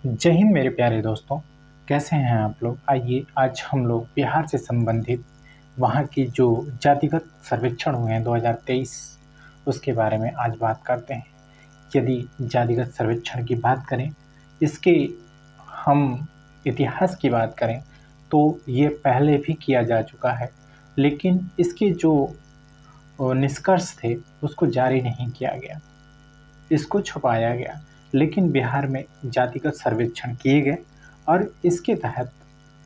जय हिंद मेरे प्यारे दोस्तों। कैसे हैं आप लोग। आइए आज हम लोग बिहार से संबंधित वहाँ की जो जातिगत सर्वेक्षण हुए हैं 2023 उसके बारे में आज बात करते हैं। यदि जातिगत सर्वेक्षण की बात करें, इसके हम इतिहास की बात करें तो ये पहले भी किया जा चुका है, लेकिन इसके जो निष्कर्ष थे उसको जारी नहीं किया गया, इसको छुपाया गया। लेकिन बिहार में जातिगत सर्वेक्षण किए गए और इसके तहत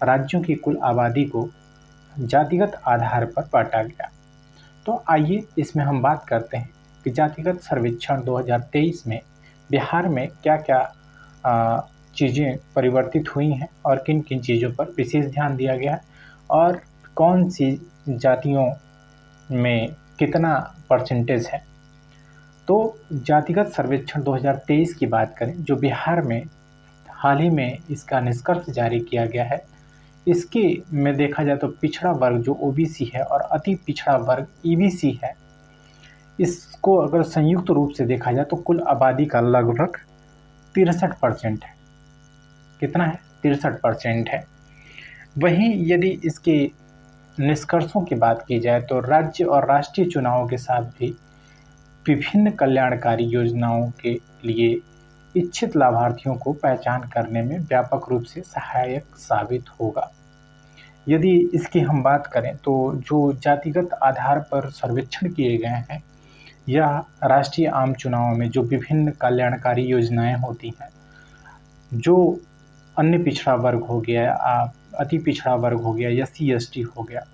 राज्यों की कुल आबादी को जातिगत आधार पर बांटा गया। तो आइए इसमें हम बात करते हैं कि जातिगत सर्वेक्षण 2023 में बिहार में क्या-क्या चीज़ें परिवर्तित हुई हैं और किन-किन चीज़ों पर विशेष ध्यान दिया गया है और कौन सी जातियों में कितना परसेंटेज है। तो जातिगत सर्वेक्षण 2023 की बात करें, जो बिहार में हाल ही में इसका निष्कर्ष जारी किया गया है, इसके में देखा जाए तो पिछड़ा वर्ग जो ओबीसी है और अति पिछड़ा वर्ग ईबीसी है, इसको अगर संयुक्त रूप से देखा जाए तो कुल आबादी का लगभग 63% है। कितना है? 63% है। वहीं यदि इसके निष्कर्षों की बात की जाए तो राज्य और राष्ट्रीय चुनावों के साथ भी विभिन्न कल्याणकारी योजनाओं के लिए इच्छित लाभार्थियों को पहचान करने में व्यापक रूप से सहायक साबित होगा। यदि इसकी हम बात करें तो जो जातिगत आधार पर सर्वेक्षण किए गए हैं, यह राष्ट्रीय आम चुनावों में जो विभिन्न कल्याणकारी योजनाएं होती हैं, जो अन्य पिछड़ा वर्ग हो गया, अति पिछड़ा वर्ग हो गया या SC/ST हो गया,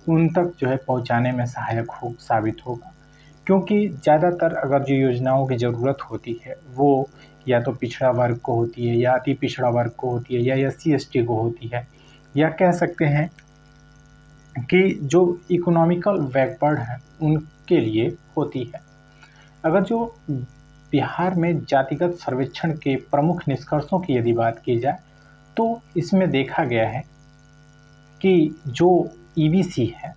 उन तक जो है पहुंचाने में सहायक साबित होगा। क्योंकि ज़्यादातर अगर जो योजनाओं की ज़रूरत होती है वो या तो पिछड़ा वर्ग को होती है या अति पिछड़ा वर्ग को होती है या SC/ST को होती है, या कह सकते हैं कि जो इकोनॉमिकल बैकवर्ड हैं उनके लिए होती है। अगर जो बिहार में जातिगत सर्वेक्षण के प्रमुख निष्कर्षों की यदि बात की जाए तो इसमें देखा गया है कि जो ईबीसी है,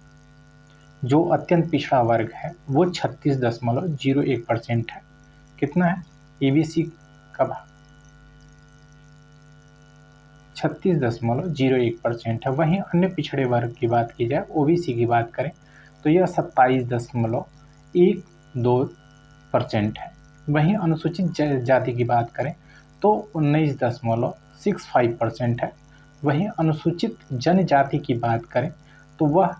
जो अत्यंत पिछड़ा वर्ग है, वो 36.01% है। कितना है ईबीसी का भाग? 36.01% है। वहीं अन्य पिछड़े वर्ग की बात की जाए, ओबीसी की बात करें तो यह 27.12% है। वहीं अनुसूचित जाति की बात करें तो 19.65% है। वहीं अनुसूचित जनजाति की बात करें तो वह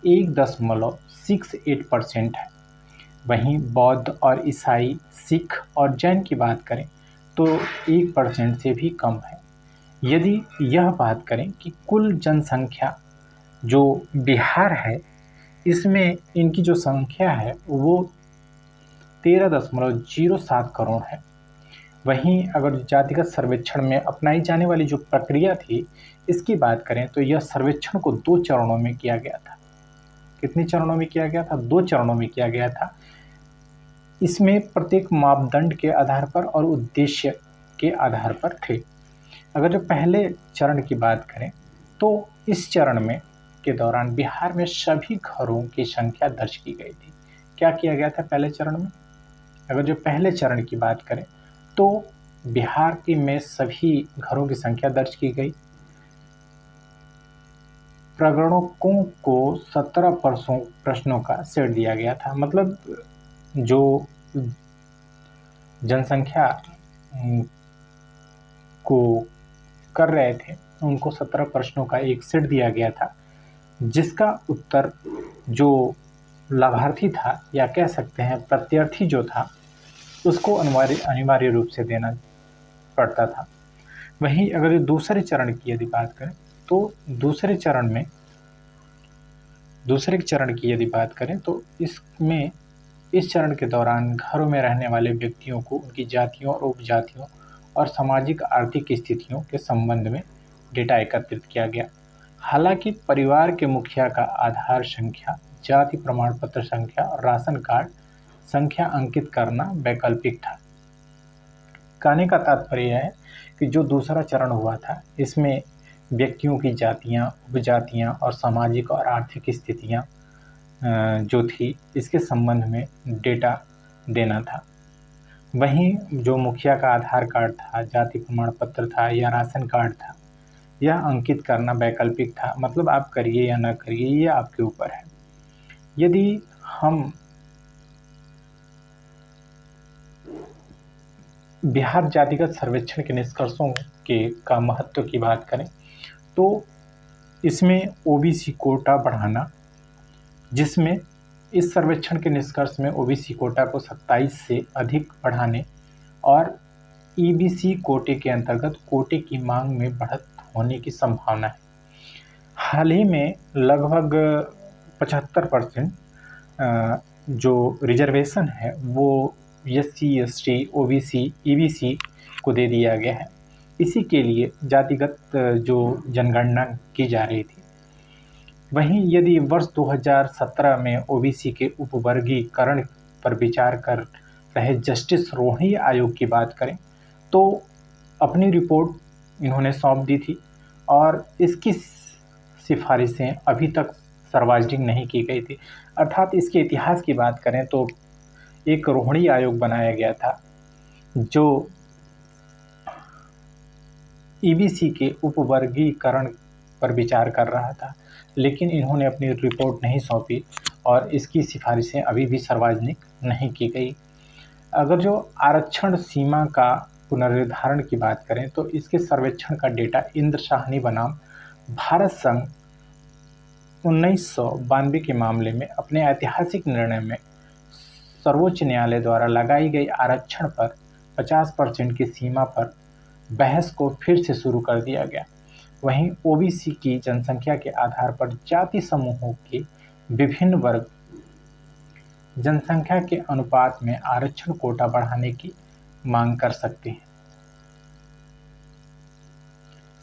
1.68% है। वहीं बौद्ध और ईसाई, सिख और जैन की बात करें तो 1% से भी कम है। यदि यह बात करें कि कुल जनसंख्या जो बिहार है, इसमें इनकी जो संख्या है वो 13.07 करोड़ है। वहीं अगर जातिगत सर्वेक्षण में अपनाई जाने वाली जो प्रक्रिया थी, इसकी बात करें तो यह सर्वेक्षण को 2 चरणों में किया गया था। कितने चरणों में किया गया था? 2 चरणों में किया गया था। इसमें प्रत्येक मापदंड के आधार पर और उद्देश्य के आधार पर थे। अगर जो पहले चरण की बात करें तो इस चरण में के दौरान बिहार में सभी घरों की संख्या दर्ज की गई थी। क्या किया गया था पहले चरण में? अगर जो पहले चरण की बात करें तो बिहार के में सभी घरों की संख्या दर्ज की गई। प्रगणकों को 17 प्रश्नों का सेट दिया गया था। मतलब जो जनसंख्या को कर रहे थे उनको 17 प्रश्नों का एक सेट दिया गया था, जिसका उत्तर जो लाभार्थी था या कह सकते हैं प्रत्यार्थी जो था उसको अनिवार्य रूप से देना पड़ता था। वहीं अगर दूसरे चरण की यदि बात करें तो दूसरे चरण की यदि बात करें तो इसमें इस चरण के दौरान घरों में रहने वाले व्यक्तियों को उनकी जातियों और उपजातियों और सामाजिक आर्थिक स्थितियों के संबंध में डेटा एकत्रित किया गया। हालांकि परिवार के मुखिया का आधार संख्या, जाति प्रमाण पत्र संख्या और राशन कार्ड संख्या अंकित करना वैकल्पिक था। कहने का तात्पर्य है कि जो दूसरा चरण हुआ था इसमें व्यक्तियों की जातियां, उपजातियां और सामाजिक और आर्थिक स्थितियां जो थी इसके संबंध में डेटा देना था। वहीं जो मुखिया का आधार कार्ड था, जाति प्रमाण पत्र था या राशन कार्ड था, यह अंकित करना वैकल्पिक था। मतलब आप करिए या ना करिए, ये आपके ऊपर है। यदि हम बिहार जातिगत सर्वेक्षण के निष्कर्षों के का महत्व की बात करें तो इसमें ओबीसी कोटा बढ़ाना, जिसमें इस सर्वेक्षण के निष्कर्ष में ओबीसी कोटा को 27 से अधिक बढ़ाने और ईबीसी कोटे के अंतर्गत कोटे की मांग में बढ़त होने की संभावना है। हाल ही में लगभग 75% जो रिजर्वेशन है वो एससी, एसटी, ओबीसी, ईबीसी को दे दिया गया है। इसी के लिए जातिगत जो जनगणना की जा रही थी। वहीं यदि वर्ष 2017 में ओबीसी के उपवर्गीकरण पर विचार कर रहे जस्टिस रोहिणी आयोग की बात करें तो अपनी रिपोर्ट इन्होंने सौंप दी थी और इसकी सिफारिशें अभी तक सार्वजनिक नहीं की गई थी। अर्थात इसके इतिहास की बात करें तो एक रोहिणी आयोग बनाया गया था जो ईबीसी के उपवर्गीकरण पर विचार कर रहा था, लेकिन इन्होंने अपनी रिपोर्ट नहीं सौंपी और इसकी सिफारिशें अभी भी सार्वजनिक नहीं की गई। अगर जो आरक्षण सीमा का पुनर्निर्धारण की बात करें तो इसके सर्वेक्षण का डेटा इंद्र साहनी बनाम भारत संघ 1992 के मामले में अपने ऐतिहासिक निर्णय में सर्वोच्च न्यायालय द्वारा लगाई गई आरक्षण पर 50% की सीमा पर बहस को फिर से शुरू कर दिया गया। वहीं ओबीसी की जनसंख्या के आधार पर जाति समूहों के विभिन्न वर्ग जनसंख्या के अनुपात में आरक्षण कोटा बढ़ाने की मांग कर सकते हैं।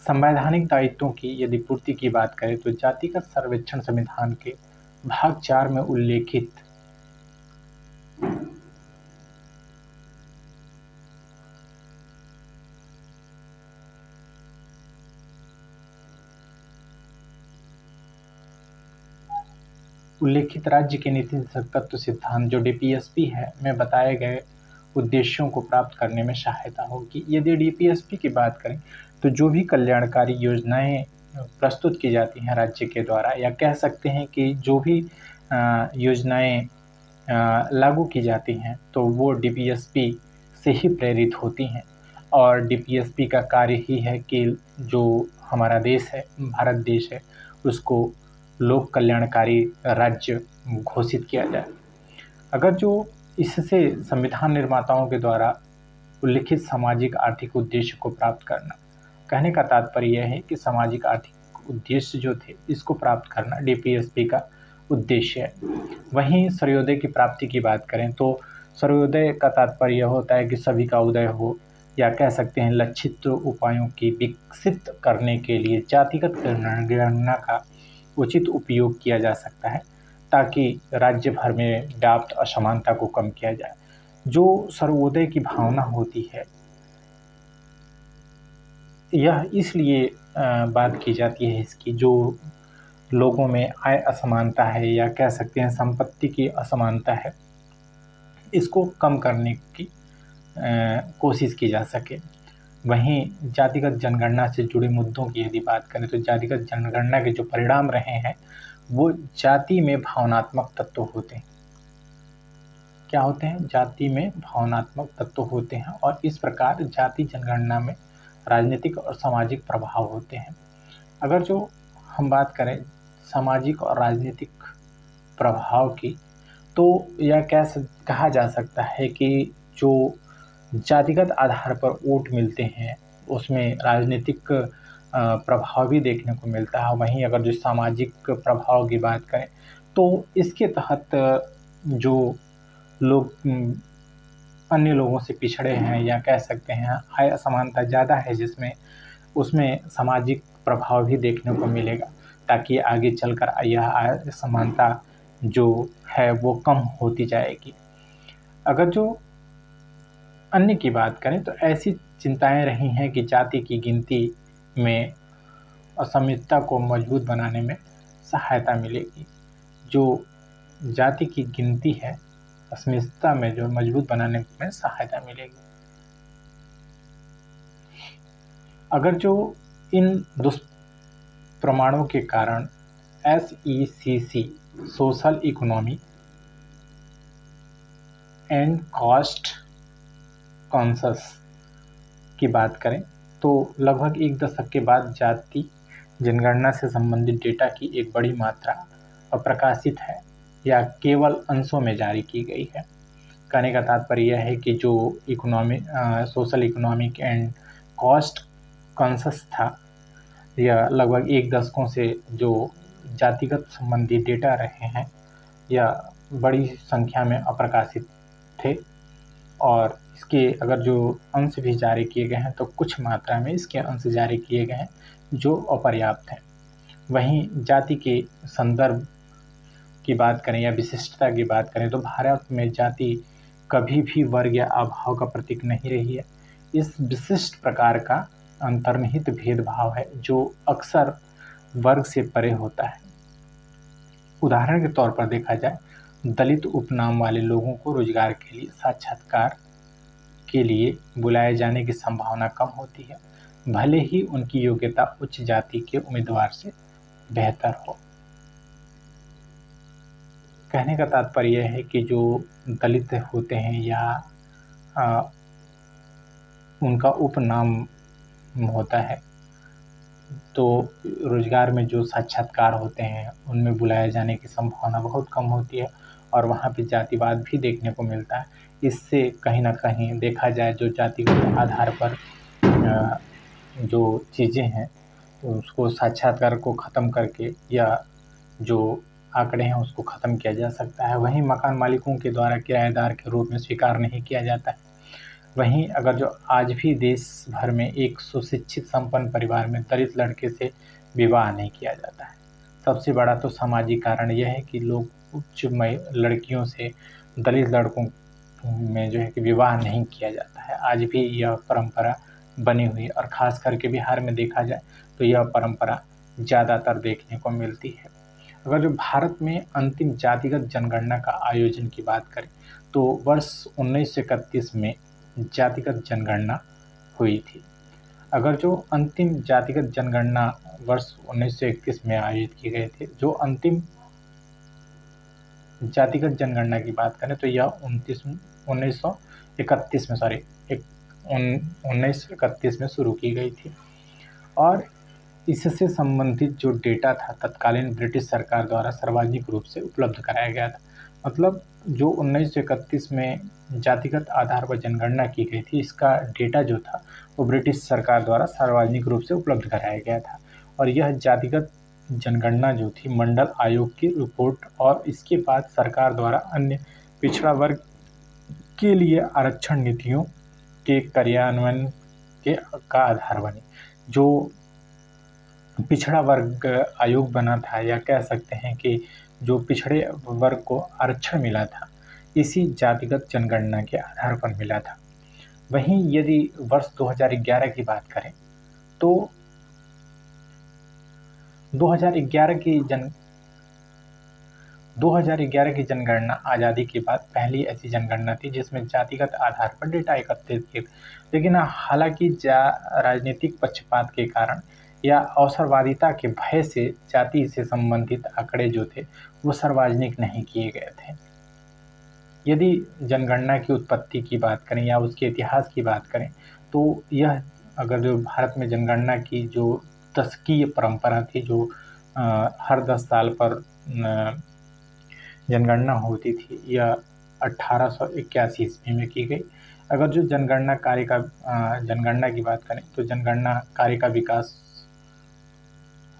संवैधानिक दायित्वों की यदि पूर्ति की बात करें तो जातिगत सर्वेक्षण संविधान के भाग 4 में उल्लेखित राज्य के नीति निर्देशक तत्व सिद्धांत जो डीपीएसपी है में बताए गए उद्देश्यों को प्राप्त करने में सहायता होगी। यदि डीपीएसपी की बात करें तो जो भी कल्याणकारी योजनाएं प्रस्तुत की जाती हैं राज्य के द्वारा, या कह सकते हैं कि जो भी योजनाएं लागू की जाती हैं तो वो डीपीएसपी से ही प्रेरित होती हैं। और डीपीएसपी का कार्य ही है कि जो हमारा देश है, भारत देश है, उसको लोक कल्याणकारी राज्य घोषित किया जाए। अगर जो इससे संविधान निर्माताओं के द्वारा उल्लिखित सामाजिक आर्थिक उद्देश्य को प्राप्त करना, कहने का तात्पर्य यह है कि सामाजिक आर्थिक उद्देश्य जो थे इसको प्राप्त करना डीपीएसपी का उद्देश्य है। वहीं सर्वोदय की प्राप्ति की बात करें तो सर्वोदय का तात्पर्य होता है कि सभी का उदय हो, या कह सकते हैं लक्षित उपायों की विकसित करने के लिए जातिगत जनगणना का उचित उपयोग किया जा सकता है ताकि राज्य भर में व्याप्त असमानता को कम किया जाए। जो सर्वोदय की भावना होती है यह इसलिए बात की जाती है इसकी, जो लोगों में आय असमानता है या कह सकते हैं संपत्ति की असमानता है, इसको कम करने की कोशिश की जा सके। वहीं जातिगत जनगणना से जुड़े मुद्दों की यदि बात करें तो जातिगत जनगणना के जो परिणाम रहे हैं वो जाति में भावनात्मक तत्व होते हैं। क्या होते हैं? जाति में भावनात्मक तत्व होते हैं और इस प्रकार जाति जनगणना में राजनीतिक और सामाजिक प्रभाव होते हैं। अगर जो हम बात करें सामाजिक और राजनीतिक प्रभाव की तो यह कहा जा सकता है कि जो जातिगत आधार पर वोट मिलते हैं उसमें राजनीतिक प्रभाव भी देखने को मिलता है। वहीं अगर जो सामाजिक प्रभाव की बात करें तो इसके तहत जो लोग अन्य लोगों से पिछड़े हैं या कह सकते हैं आय असमानता ज़्यादा है जिसमें, उसमें सामाजिक प्रभाव भी देखने को मिलेगा ताकि आगे चलकर यह आय असमानता जो है वो कम होती जाएगी। अगर जो अन्य की बात करें तो ऐसी चिंताएं रही हैं कि जाति की गिनती में असमता को मजबूत बनाने में सहायता मिलेगी। जो जाति की गिनती है अस्मिता में जो मजबूत बनाने में सहायता मिलेगी। अगर जो इन दुष्प्रमाणों के कारण SECC social economy and cost conscious की बात करें तो लगभग एक दशक के बाद जाति जनगणना से संबंधित डेटा की एक बड़ी मात्रा अप्रकाशित है या केवल अंशों में जारी की गई है। कहने का तात्पर्य यह है कि जो social economic and cost conscious था, यह लगभग एक दशकों से जो जातिगत संबंधी डेटा रहे हैं यह बड़ी संख्या में अप्रकाशित थे और इसके अगर जो अंश भी जारी किए गए हैं तो कुछ मात्रा में इसके अंश जारी किए गए हैं जो अपर्याप्त हैं। वहीं जाति के संदर्भ की बात करें या विशिष्टता की बात करें तो भारत में जाति कभी भी वर्ग या अभाव का प्रतीक नहीं रही है। इस विशिष्ट प्रकार का अंतर्निहित भेदभाव है जो अक्सर वर्ग से परे होता है। उदाहरण के तौर पर देखा जाए, दलित उपनाम वाले लोगों को रोजगार के लिए साक्षात्कार के लिए बुलाए जाने की संभावना कम होती है, भले ही उनकी योग्यता उच्च जाति के उम्मीदवार से बेहतर हो। कहने का तात्पर्य यह है कि जो दलित होते हैं या उनका उपनाम होता है तो रोजगार में जो साक्षात्कार होते हैं उनमें बुलाए जाने की संभावना बहुत कम होती है और वहाँ पे जातिवाद भी देखने को मिलता है। इससे कहीं ना कहीं देखा जाए जो जातिगत आधार पर जो चीज़ें हैं उसको साक्षात्कार को ख़त्म करके या जो आंकड़े हैं उसको ख़त्म किया जा सकता है। वहीं मकान मालिकों के द्वारा किराएदार के रूप में स्वीकार नहीं किया जाता है। वहीं अगर जो आज भी देश भर में एक सुशिक्षित संपन्न परिवार में दलित लड़के से विवाह नहीं किया जाता है। सबसे बड़ा तो सामाजिक कारण यह है कि लोग उच्च लड़कियों से दलित लड़कों में जो है कि विवाह नहीं किया जाता है। आज भी यह परंपरा बनी हुई है और ख़ास करके बिहार में देखा जाए तो यह परंपरा ज़्यादातर देखने को मिलती है। अगर जो भारत में अंतिम जातिगत जनगणना का आयोजन की बात करें तो वर्ष 1931 में जातिगत जनगणना हुई थी। अगर जो अंतिम जातिगत जनगणना वर्ष 1931 में आयोजित की गए थे, जो अंतिम जातिगत जनगणना की बात करें तो यह 1931 में शुरू की गई थी और इससे संबंधित जो डेटा था तत्कालीन ब्रिटिश सरकार द्वारा सार्वजनिक रूप से उपलब्ध कराया गया था। मतलब जो 1931 में जातिगत आधार पर जनगणना की गई थी, इसका डेटा जो था वो ब्रिटिश सरकार द्वारा सार्वजनिक रूप से उपलब्ध कराया गया था और यह जातिगत जनगणना जो थी मंडल आयोग की रिपोर्ट और इसके बाद सरकार द्वारा अन्य पिछड़ा वर्ग के लिए आरक्षण नीतियों के कार्यान्वयन का आधार बनी। जो पिछड़ा वर्ग आयोग बना था या कह सकते हैं कि जो पिछड़े वर्ग को आरक्षण मिला था इसी जातिगत जनगणना के आधार पर मिला था। वहीं यदि वर्ष 2011 की बात करें तो 2011 की जनगणना आज़ादी के बाद पहली ऐसी जनगणना थी जिसमें जातिगत आधार पर डेटा एकत्रित किए। लेकिन हालांकि राजनीतिक पक्षपात के कारण या अवसरवादिता के भय से जाति से संबंधित आंकड़े जो थे वो सार्वजनिक नहीं किए गए थे। यदि जनगणना की उत्पत्ति की बात करें या उसके इतिहास की बात करें तो यह अगर जो भारत में जनगणना की जो दशकीय परंपरा थी, जो हर 10 साल पर जनगणना होती थी, यह 1881 ईस्वी में की गई। अगर जो जनगणना की बात करें तो जनगणना कार्य का विकास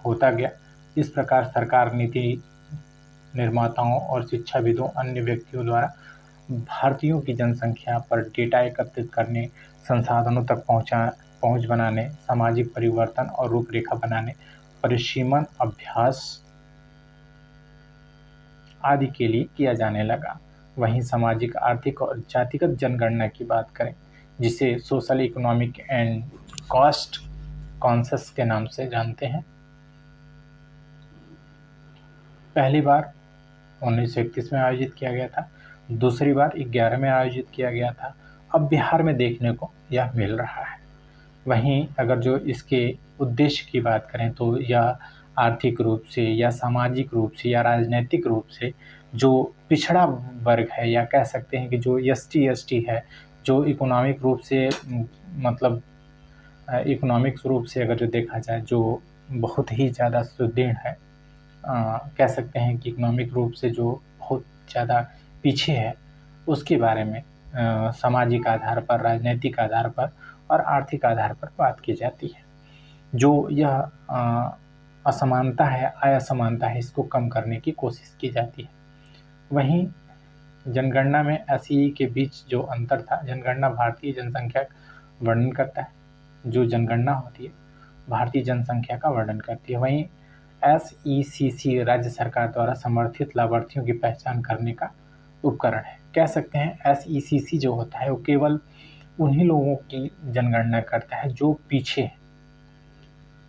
होता गया। इस प्रकार सरकार, नीति निर्माताओं और शिक्षाविदों अन्य व्यक्तियों द्वारा भारतीयों की जनसंख्या पर डेटा एकत्रित करने, संसाधनों तक पहुंच बनाने, सामाजिक परिवर्तन और रूपरेखा बनाने, परिसीमन अभ्यास आदि के लिए किया जाने लगा। वहीं सामाजिक, आर्थिक और जातिगत जनगणना की बात करें जिसे social economic and cost conscious के नाम से जानते हैं, पहली बार 1931 में आयोजित किया गया था। दूसरी बार 11 में आयोजित किया गया था। अब बिहार में देखने को यह मिल रहा है। वहीं अगर जो इसके उद्देश्य की बात करें तो यह आर्थिक रूप से या सामाजिक रूप से या राजनैतिक रूप से जो पिछड़ा वर्ग है, या कह सकते हैं कि जो ST है, जो इकोनॉमिक रूप से मतलब इकोनॉमिक्स रूप से अगर जो देखा जाए जो बहुत ही ज़्यादा सुदृढ़ है, कह सकते हैं कि इकोनॉमिक रूप से जो बहुत ज़्यादा पीछे है, उसके बारे में सामाजिक आधार पर, राजनैतिक आधार पर और आर्थिक आधार पर बात की जाती है। जो यह असमानता है, आय असमानता है, इसको कम करने की कोशिश की जाती है। वहीं जनगणना में SEE के बीच जो अंतर था, जनगणना भारतीय जनसंख्या का वर्णन करता है, जो जनगणना होती है भारतीय जनसंख्या का वर्णन करती है। वहीं SECC राज्य सरकार द्वारा समर्थित लाभार्थियों की पहचान करने का उपकरण है। कह सकते हैं SECC जो होता है वो केवल उन्हीं लोगों की जनगणना करता है जो पीछे हैं,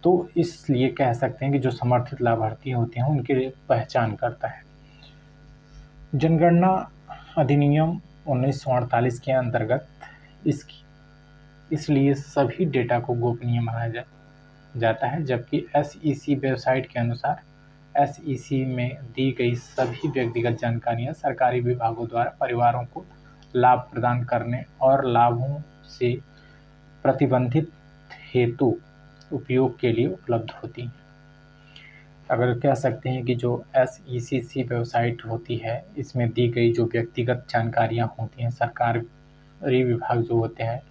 तो इसलिए कह सकते हैं कि जो समर्थित लाभार्थी होते हैं उनकी पहचान करता है। जनगणना अधिनियम 1948 के अंतर्गत इसलिए सभी डेटा को गोपनीय माना जाता है, जबकि SEC वेबसाइट के अनुसार SEC में दी गई सभी व्यक्तिगत जानकारियां सरकारी विभागों द्वारा परिवारों को लाभ प्रदान करने और लाभों से प्रतिबंधित हेतु उपयोग के लिए उपलब्ध होती हैं। अगर कह सकते हैं कि जो SECC वेबसाइट होती है, इसमें दी गई जो व्यक्तिगत जानकारियां होती हैं, सरकारी विभाग जो होते हैं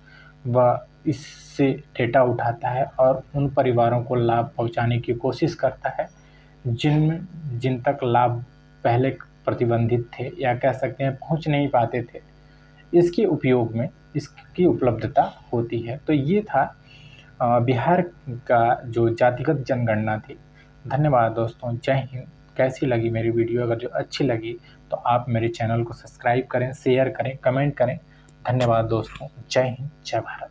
वह इससे डेटा उठाता है और उन परिवारों को लाभ पहुंचाने की कोशिश करता है जिन तक लाभ पहले प्रतिबंधित थे, या कह सकते हैं पहुंच नहीं पाते थे। इसके उपयोग में इसकी उपलब्धता होती है। तो ये था बिहार का जो जातिगत जनगणना थी। धन्यवाद दोस्तों, जय हिंद। कैसी लगी मेरी वीडियो? अगर जो अच्छी लगी तो आप मेरे चैनल को सब्सक्राइब करें, शेयर करें, कमेंट करें। धन्यवाद दोस्तों, जय हिंद, जय भारत।